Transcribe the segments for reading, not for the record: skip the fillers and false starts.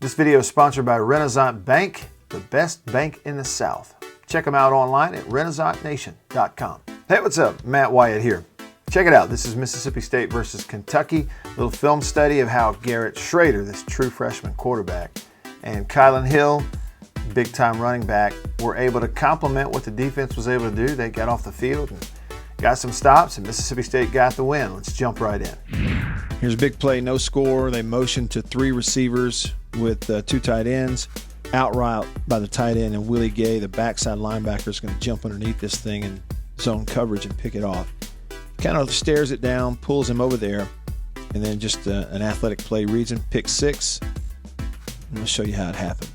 This video is sponsored by Renaissance Bank, the best bank in the South. Check them out online at renaissancernation.com. Hey, what's up? Matt Wyatt here. Check it out. This is Mississippi State versus Kentucky. A little film study of how Garrett Shrader, this true freshman quarterback, and Kylin Hill, big-time running back, were able to complement what the defense was able to do. They got off the field and got some stops, and Mississippi State got the win. Let's jump right in. Here's a big play, no score. They motioned to three receivers with two tight ends. Out route by the tight end, and Willie Gay, the backside linebacker, is going to jump underneath this thing in zone coverage and pick it off. Kind of stares it down, pulls him over there, and then just an athletic play reads him, pick six. I'm going to show you how it happened.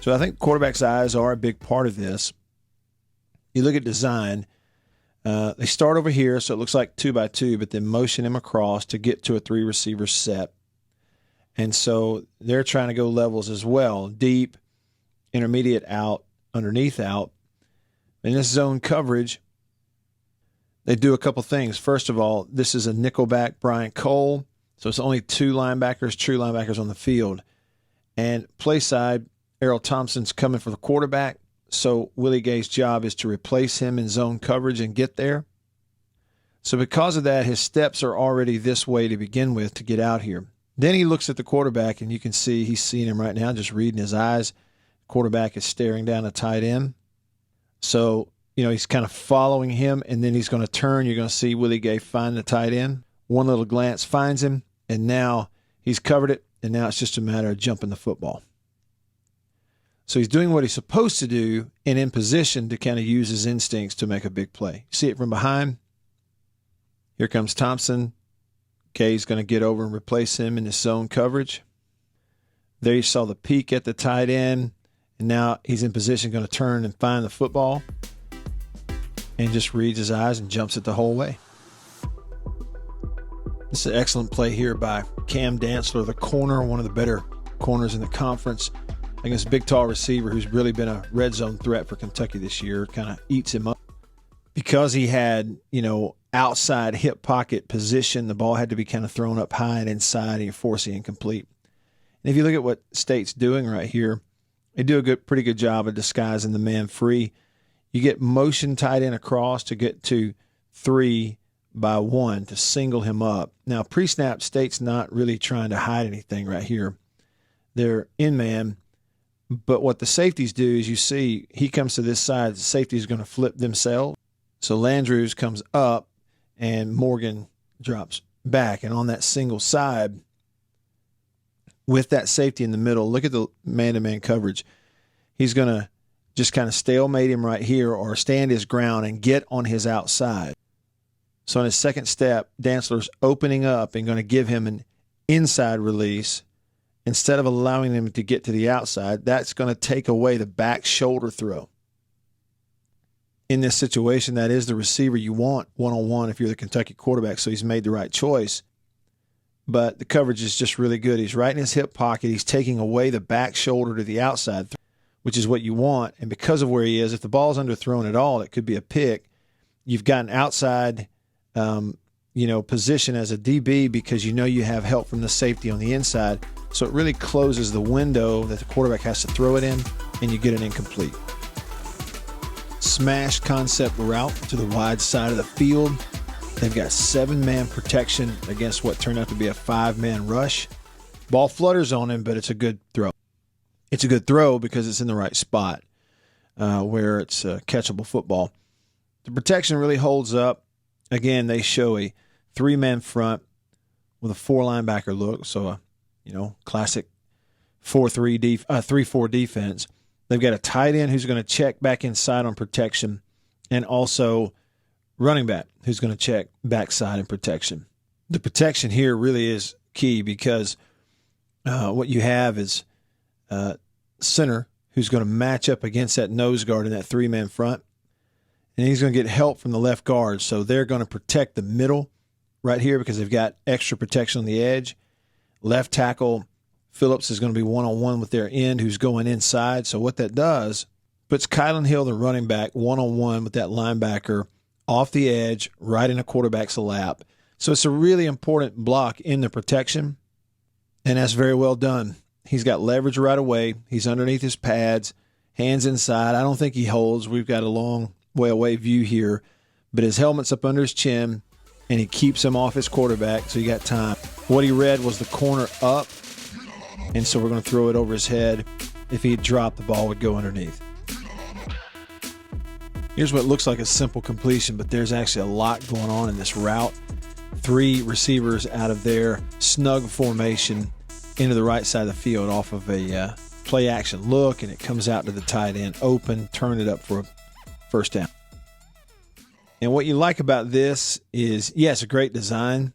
So I think quarterback's eyes are a big part of this. You look at design. They start over here, so it looks like 2 by 2, but then motion him across to get to a three receiver set. And so they're trying to go levels as well. Deep, intermediate out, underneath out. In this zone coverage, they do a couple things. First of all, this is a nickelback Brian Cole. So it's only two linebackers, true linebackers on the field. And play side, Errol Thompson's coming for the quarterback. So Willie Gay's job is to replace him in zone coverage and get there. So because of that, his steps are already this way to begin with to get out here. Then he looks at the quarterback, and you can see he's seeing him right now, just reading his eyes. Quarterback is staring down a tight end. So, he's kind of following him, and then he's going to turn. You're going to see Willie Gay find the tight end. One little glance finds him, and now he's covered it, and now it's just a matter of jumping the football. So he's doing what he's supposed to do and in position to kind of use his instincts to make a big play. See it from behind? Here comes Thompson. Gay's going to get over and replace him in his zone coverage. There you saw the peek at the tight end, and now he's in position, going to turn and find the football, and just reads his eyes and jumps it the whole way. This is an excellent play here by Cam Dantzler, the corner, one of the better corners in the conference, against a big, tall receiver who's really been a red zone threat for Kentucky this year. Kind of eats him up. Because he had, outside hip pocket position, the ball had to be kind of thrown up high and inside, and you force it incomplete. And if you look at what State's doing right here, they do a pretty good job of disguising the man free. You get motion tight end across to get to 3 by 1 to single him up. Now, pre-snap, State's not really trying to hide anything right here. They're in man, but what the safeties do is you see he comes to this side, the safety is going to flip themselves. So Landrews comes up, and Morgan drops back. And on that single side, with that safety in the middle, look at the man-to-man coverage. He's going to just kind of stalemate him right here or stand his ground and get on his outside. So in his second step, Dantzler's opening up and going to give him an inside release. Instead of allowing him to get to the outside, that's going to take away the back shoulder throw. In this situation, that is the receiver you want one-on-one if you're the Kentucky quarterback, so he's made the right choice. But the coverage is just really good. He's right in his hip pocket. He's taking away the back shoulder to the outside, which is what you want. And because of where he is, if the ball's underthrown at all, it could be a pick. You've got an outside position as a DB because you have help from the safety on the inside. So it really closes the window that the quarterback has to throw it in, and you get an incomplete. Smash concept route to the wide side of the field. They've got 7-man protection against what turned out to be a 5-man rush. Ball flutters on him, but it's a good throw. It's a good throw because it's in the right spot where it's a catchable football. The protection really holds up. Again, they show a 3-man front with a 4-linebacker look, so classic 3-4 defense. They've got a tight end who's going to check back inside on protection, and also running back who's going to check backside in protection. The protection here really is key because what you have is center who's going to match up against that nose guard in that 3-man front, and he's going to get help from the left guard. So they're going to protect the middle right here because they've got extra protection on the edge. Left tackle Phillips is going to be one-on-one with their end who's going inside. So what that does, puts Kylin Hill, the running back, one-on-one with that linebacker off the edge, right in a quarterback's lap. So it's a really important block in the protection, and that's very well done. He's got leverage right away. He's underneath his pads, hands inside. I don't think he holds. We've got a long way away view here, but his helmet's up under his chin, and he keeps him off his quarterback, so you got time. What he read was the corner up, and so we're going to throw it over his head. If he had dropped, the ball would go underneath. Here's what looks like a simple completion, but there's actually a lot going on in this route. 3 receivers out of their snug formation into the right side of the field off of a play action look, and it comes out to the tight end open, turn it up for a first down. And what you like about this is, yes, a great design.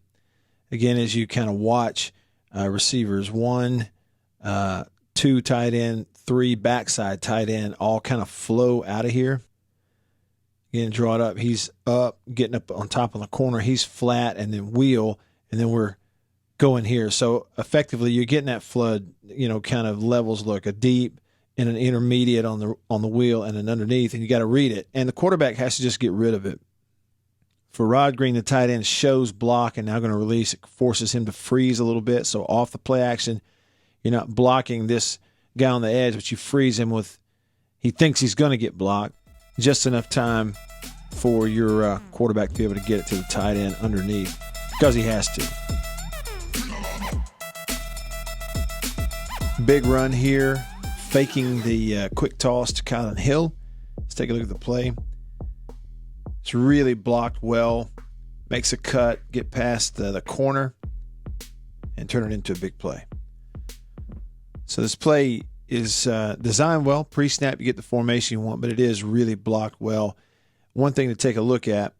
Again, as you kind of watch receivers 1, 2 tight end, 3 backside tight end all kind of flow out of here. Again, draw it up. He's up, getting up on top of the corner. He's flat, and then wheel, and then we're going here. So effectively, you're getting that flood, kind of levels look, a deep and an intermediate on the wheel and an underneath, and you got to read it. And the quarterback has to just get rid of it. For Rod Green, the tight end shows block and now going to release. It forces him to freeze a little bit. So off the play action, you're not blocking this guy on the edge, but you freeze him with, he thinks he's going to get blocked. Just enough time for your quarterback to be able to get it to the tight end underneath because he has to. Big run here, faking the quick toss to Kylin Hill. Let's take a look at the play. It's really blocked well, makes a cut, get past the corner, and turn it into a big play. So this play is designed well. Pre-snap, you get the formation you want, but it is really blocked well. One thing to take a look at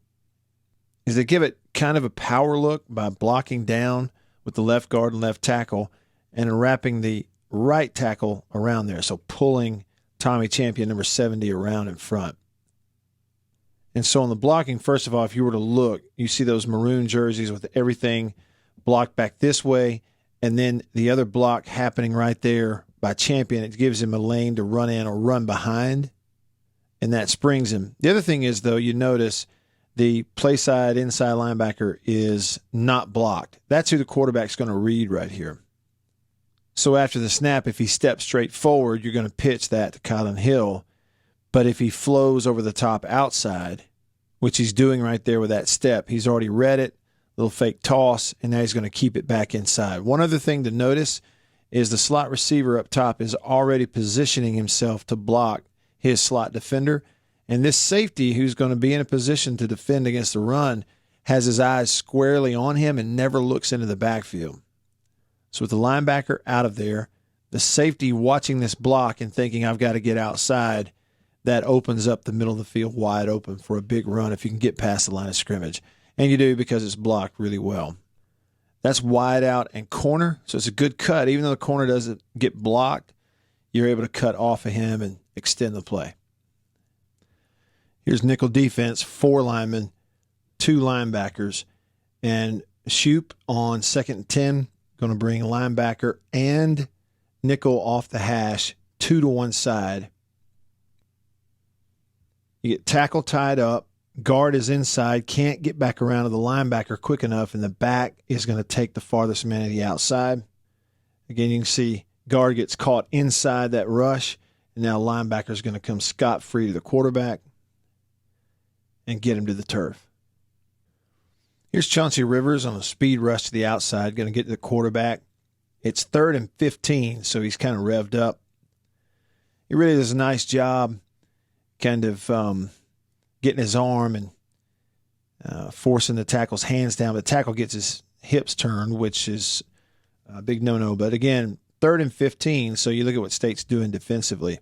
is they give it kind of a power look by blocking down with the left guard and left tackle and wrapping the right tackle around there. So pulling Tommy Champion, number 70, around in front. And so on the blocking, first of all, if you were to look, you see those maroon jerseys with everything blocked back this way, and then the other block happening right there by Champion. It gives him a lane to run in or run behind, and that springs him. The other thing is, though, you notice the play side inside linebacker is not blocked. That's who the quarterback's going to read right here. So after the snap, if he steps straight forward, you're going to pitch that to Kylin Hill. But if he flows over the top outside, which he's doing right there with that step, he's already read it, little fake toss, and now he's going to keep it back inside. One other thing to notice is the slot receiver up top is already positioning himself to block his slot defender. And this safety, who's going to be in a position to defend against the run, has his eyes squarely on him and never looks into the backfield. So with the linebacker out of there, the safety watching this block and thinking, I've got to get outside, that opens up the middle of the field wide open for a big run if you can get past the line of scrimmage. And you do, because it's blocked really well. That's wide out and corner, so it's a good cut. Even though the corner doesn't get blocked, you're able to cut off of him and extend the play. Here's nickel defense, 4 linemen, 2 linebackers, and Shoop on 2nd and 10, going to bring linebacker and nickel off the hash, 2 to one side. You get tackle tied up, guard is inside, can't get back around to the linebacker quick enough, and the back is going to take the farthest man to the outside. Again, you can see guard gets caught inside that rush, and now linebacker is going to come scot-free to the quarterback and get him to the turf. Here's Chauncey Rivers on a speed rush to the outside, going to get to the quarterback. It's 3rd and 15, so he's kind of revved up. He really does a nice job kind of getting his arm and forcing the tackle's hands down. The tackle gets his hips turned, which is a big no-no. But again, 3rd and 15, so you look at what State's doing defensively.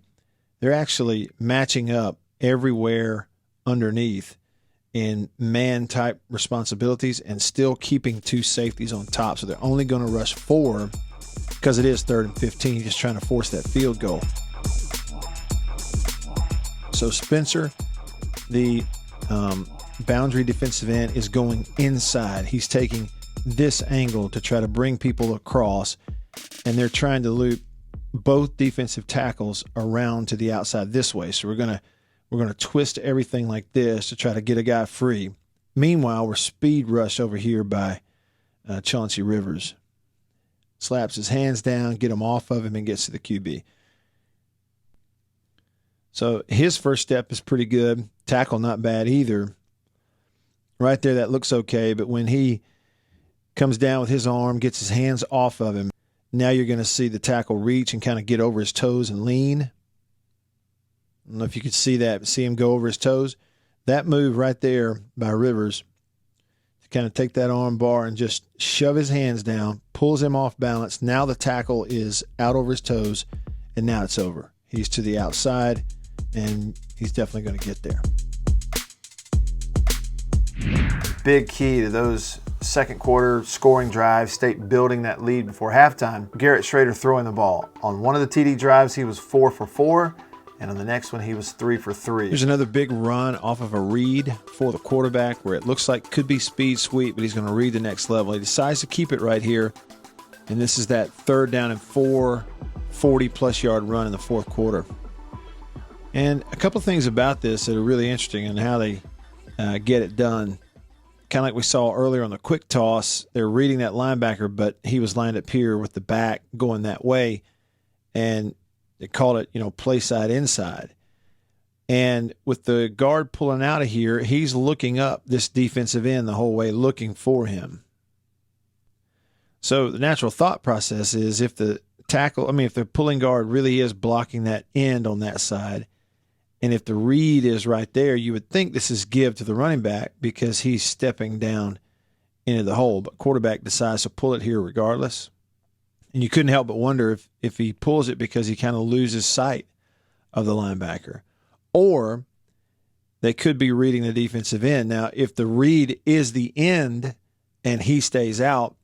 They're actually matching up everywhere underneath in man-type responsibilities and still keeping 2 safeties on top. So they're only going to rush 4 because it is 3rd and 15, just trying to force that field goal. So Spencer, the boundary defensive end, is going inside. He's taking this angle to try to bring people across, and they're trying to loop both defensive tackles around to the outside this way. So we're going to twist everything like this to try to get a guy free. Meanwhile, we're speed rush over here by Chauncey Rivers. slaps his hands down, get him off of him, and gets to the QB. So his first step is pretty good. Tackle not bad either. Right there, that looks okay, but when he comes down with his arm, gets his hands off of him, now you're going to see the tackle reach and kind of get over his toes and lean. I don't know if you could see that, but see him go over his toes. That move right there by Rivers to kind of take that arm bar and just shove his hands down, pulls him off balance. Now the tackle is out over his toes, and now it's over. He's to the outside, and he's definitely going to get there. Big key to those second quarter scoring drives, State building that lead before halftime. Garrett Shrader throwing the ball. On one of the TD drives, he was 4 for 4, and on the next one, he was 3 for 3. There's another big run off of a read for the quarterback where it looks like could be speed sweep, but he's going to read the next level. He decides to keep it right here, and this is that 3rd down and 4, 40-plus yard run in the fourth quarter. And a couple things about this that are really interesting and how they get it done. Kind of like we saw earlier on the quick toss, they're reading that linebacker, but he was lined up here with the back going that way, and they called it, play side inside. And with the guard pulling out of here, he's looking up this defensive end the whole way, looking for him. So the natural thought process is if the pulling guard really is blocking that end on that side, and if the read is right there, you would think this is give to the running back because he's stepping down into the hole. But quarterback decides to pull it here regardless. And you couldn't help but wonder if he pulls it because he kind of loses sight of the linebacker. Or they could be reading the defensive end. Now, if the read is the end and he stays out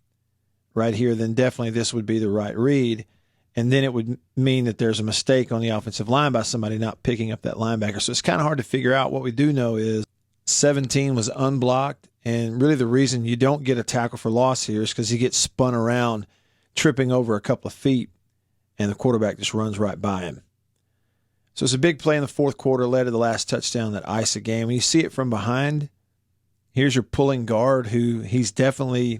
right here, then definitely this would be the right read. And then it would mean that there's a mistake on the offensive line by somebody not picking up that linebacker. So it's kind of hard to figure out. What we do know is 17 was unblocked, and really the reason you don't get a tackle for loss here is because he gets spun around, tripping over a couple of feet, and the quarterback just runs right by him. So it's a big play in the fourth quarter, led to the last touchdown that iced the game. When you see it from behind, here's your pulling guard who he's definitely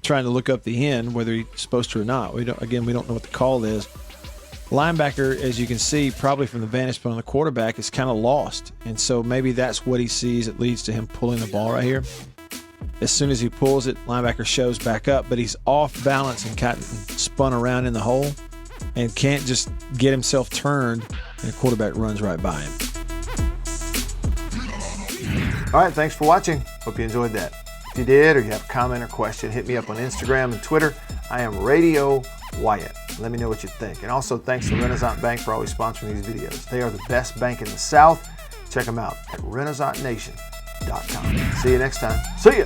trying to look up the end, whether he's supposed to or not. We don't know what the call is. Linebacker, as you can see, probably from the vantage point of the quarterback, is kind of lost. And so maybe that's what he sees that leads to him pulling the ball right here. As soon as he pulls it, linebacker shows back up, but he's off balance and gotten spun around in the hole and can't just get himself turned, and the quarterback runs right by him. All right, thanks for watching. Hope you enjoyed that. If you did, or you have a comment or question, hit me up on Instagram and Twitter. I am Radio Wyatt. Let me know what you think. And also thanks to Renaissance Bank for always sponsoring these videos. They are the best bank in the South. Check them out at renaissancernation.com. See you next time. See ya.